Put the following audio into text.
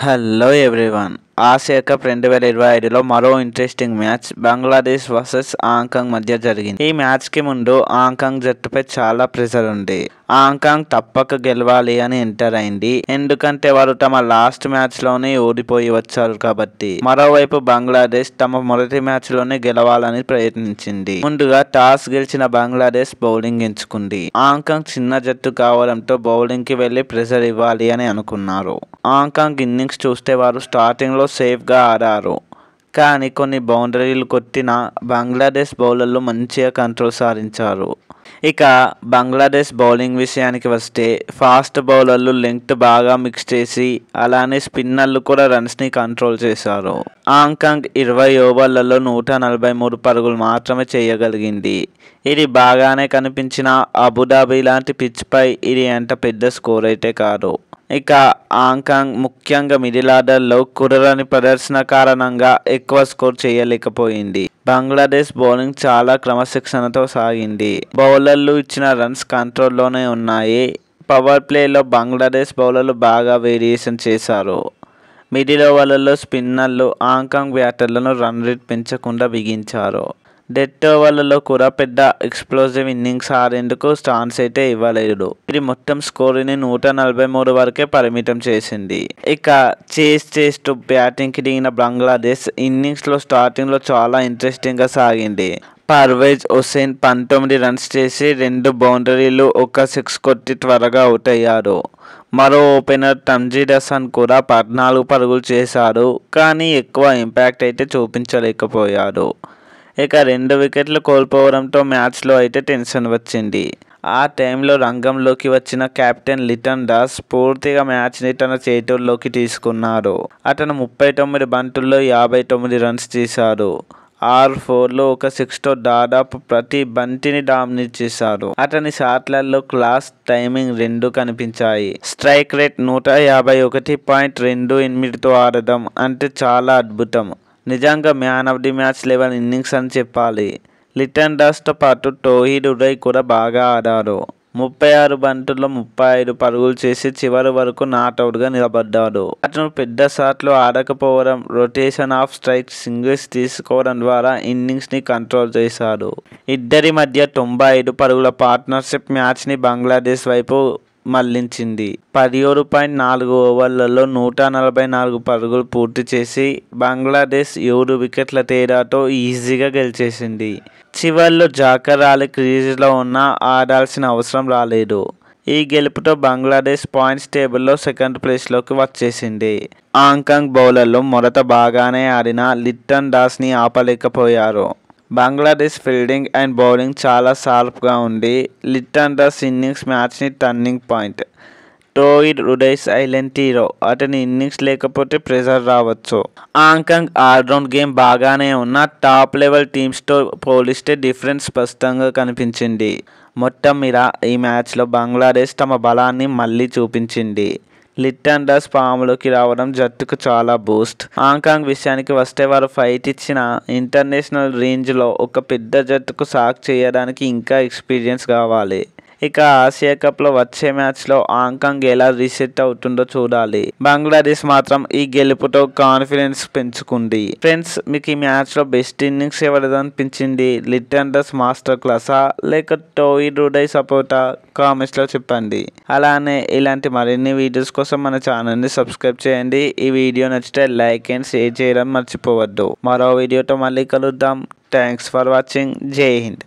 Hello everyone. Asia cup 2025లో మరో interesting match Bangladesh versus Hong Kong మధ్య జరిగింది. ఈ మ్యాచ్కి ముందు హాంకాంగ్ జట్టుపై చాలా ప్రెషర్ ఉంది. హాంకాంగ్ తప్పక గెలవాలి అని ఎంటర్ అయింది. ఎందుకంటే వారు తమ లాస్ట్ మ్యాచ్లోనే ఓడిపోయి వచ్చారు కాబట్టి. మరోవైపు బంగ్లాదేశ్ తమ మొదటి మ్యాచ్లోనే గెలవాలని ప్రయత్నించింది. ముందుగా టాస్ గెలిచిన బంగ్లాదేశ్ బౌలింగ్ ఎంచుకుంది. హాంకాంగ్ చిన్న జట్టు కావడంతో బౌలింగ్కి వెళ్లి ప్రెషర్ ఇవ్వాలి అని అనుకున్నారు. హాంకాంగ్ ఇన్నింగ్స్ చూస్తే వారు స్టార్టింగ్లో సేఫ్గా ఆడారు. కానీ కొన్ని బౌండరీలు కొట్టిన బంగ్లాదేశ్ బౌలర్లు మంచిగా కంట్రోల్ సాధించారు. ఇక బంగ్లాదేశ్ బౌలింగ్ విషయానికి వస్తే ఫాస్ట్ బౌలర్లు లెంగ్త్ బాగా మిక్స్ చేసి అలానే స్పిన్నర్లు కూడా రన్స్ని కంట్రోల్ చేశారు. హాంకాంగ్ 20 ఓవర్లలో 143 పరుగులు మాత్రమే చేయగలిగింది. ఇది బాగానే కనిపించిన అబుదాబి లాంటి పిచ్పై ఇది అంత పెద్ద స్కోర్ అయితే కాదు. ఇక హాంకాంగ్ ముఖ్యంగా మిడిల్ ఆర్డర్లో కుదరని ప్రదర్శన కారణంగా ఎక్కువ స్కోర్ చేయలేకపోయింది. బంగ్లాదేశ్ బౌలింగ్ చాలా క్రమశిక్షణతో సాగింది. బౌలర్లు ఇచ్చిన రన్స్ కంట్రోల్లోనే ఉన్నాయి. పవర్ ప్లేలో బంగ్లాదేశ్ బౌలర్లు బాగా వేరియేషన్ చేశారు. మిడిల్ ఓవర్లలో స్పిన్నర్లు హాంకాంగ్ బ్యాటర్లను రన్ రేట్ పెంచకుండా బిగించారు. డెత్ ఓవర్లలో కూడా పెద్ద ఎక్స్ప్లోజివ్ ఇన్నింగ్స్ ఆడేందుకు ఛాన్స్ అయితే ఇవ్వలేదు. ఇది మొత్తం స్కోరుని 143 వరకే పరిమితం చేసింది. ఇక చేస్తూ బ్యాటింగ్కి దిగిన బంగ్లాదేశ్ ఇన్నింగ్స్లో స్టార్టింగ్లో చాలా ఇంట్రెస్టింగ్గా సాగింది. పర్వేజ్ హుసేన్ 19 రన్స్ చేసి 2 బౌండరీలు, 1 సిక్స్ కొట్టి త్వరగా అవుట్ అయ్యాడు. మరో ఓపెనర్ తన్జీద్ హసన్ కూడా 14 పరుగులు చేశాడు. కానీ ఎక్కువ ఇంపాక్ట్ అయితే చూపించలేకపోయాడు. ఇక 2 వికెట్లు కోల్పోవడంతో మ్యాచ్లో అయితే టెన్షన్ వచ్చింది. ఆ టైంలో రంగంలోకి వచ్చిన కెప్టెన్ లిటన్ దాస్ పూర్తిగా మ్యాచ్ని తన చేతుల్లోకి తీసుకున్నాడు. అతను 39 బంతుల్లో 59 రన్స్ చేశాడు. 6 4లు, 1 6తో దాదాపు ప్రతి బంతిని డామినేట్ చేశాడు. అతని షాట్లలో క్లాస్, టైమింగ్ రెండూ కనిపించాయి. స్ట్రైక్ రేట్ 151.28తో ఆడడం అంటే చాలా అద్భుతం. నిజంగా man of the match level innings అని చెప్పాలి. లిటన్ దాస్తో పాటు తౌహీద్ ఉదయ్ కూడా బాగా ఆడారు. 36 బంతుల్లో 35 పరుగులు చేసి చివరి వరకు నాట్అవుట్గా నిలబడ్డాడు. అతను పెద్ద షాట్లు ఆడకపోవడం, రొటేషన్ ఆఫ్ స్ట్రైక్స్, సింగిల్స్ తీసుకోవడం ద్వారా ఇన్నింగ్స్ని కంట్రోల్ చేశాడు. ఇద్దరి మధ్య 95 పరుగుల పార్ట్నర్షిప్ మ్యాచ్ని బంగ్లాదేశ్ వైపు మళ్లించింది. 17.4 ఓవర్లలో 144 పరుగులు పూర్తి చేసి బంగ్లాదేశ్ 7 వికెట్ల తేడాతో ఈజీగా గెలిచేసింది. చివర్లో జాకర్ అలీ క్రీజ్లో ఉన్నా ఆడాల్సిన అవసరం రాలేదు. ఈ గెలుపుతో బంగ్లాదేశ్ పాయింట్స్ టేబుల్లో సెకండ్ ప్లేస్లోకి వచ్చేసింది. హాంకాంగ్ బౌలర్లు మొదట బాగానే ఆడినా లిటన్ దాస్ని ఆపలేకపోయారు. బంగ్లాదేశ్ ఫీల్డింగ్ అండ్ బౌలింగ్ చాలా షార్ప్గా ఉంది. లిటన్ దాస్ ఇన్నింగ్స్ మ్యాచ్ని turning point. Towhid Hridoy silent hero. అతని ఇన్నింగ్స్ లేకపోతే ప్రెషర్ రావచ్చు. హాంకాంగ్ ఆల్రౌండ్ గేమ్ బాగానే ఉన్న టాప్ లెవెల్ టీమ్స్తో పోలిస్తే డిఫరెన్స్ స్పష్టంగా కనిపించింది. మొత్తం మీద ఈ మ్యాచ్లో బంగ్లాదేశ్ తమ బలాన్ని మళ్ళీ చూపించింది. లిటన్ దాస్ ఫామ్లోకి రావడం జట్టుకు చాలా బూస్ట్. హాంకాంగ్ విషయానికి వస్తే వారు ఫైట్ ఇచ్చిన ఇంటర్నేషనల్ రేంజ్లో ఒక పెద్ద జట్టుకు షాక్ చేయడానికి ఇంకా ఎక్స్పీరియన్స్ కావాలి. ఇక ఆసియా కప్లో వచ్చే మ్యాచ్లో హాంకాంగ్ ఎలా రీసెట్ అవుతుందో చూడాలి. బంగ్లాదేశ్ మాత్రం ఈ గెలుపుతో కాన్ఫిడెన్స్ పెంచుకుంది. ఫ్రెండ్స్, మీకు ఈ మ్యాచ్లో బెస్ట్ ఇన్నింగ్స్ ఎవరిది అనిపించింది? లిటన్ దాస్ మాస్టర్ క్లాసా లేక తౌహీద్ ఉదయ్ సపోర్టా? కామెంట్స్లో చెప్పండి. అలానే ఇలాంటి మరిన్ని వీడియోస్ కోసం మన ఛానల్ని సబ్స్క్రైబ్ చేయండి. ఈ వీడియో నచ్చితే లైక్ అండ్ షేర్ చేయడం మర్చిపోవద్దు. మరో వీడియోతో మళ్ళీ కలుద్దాం. Thanks for watching. జై హింద్.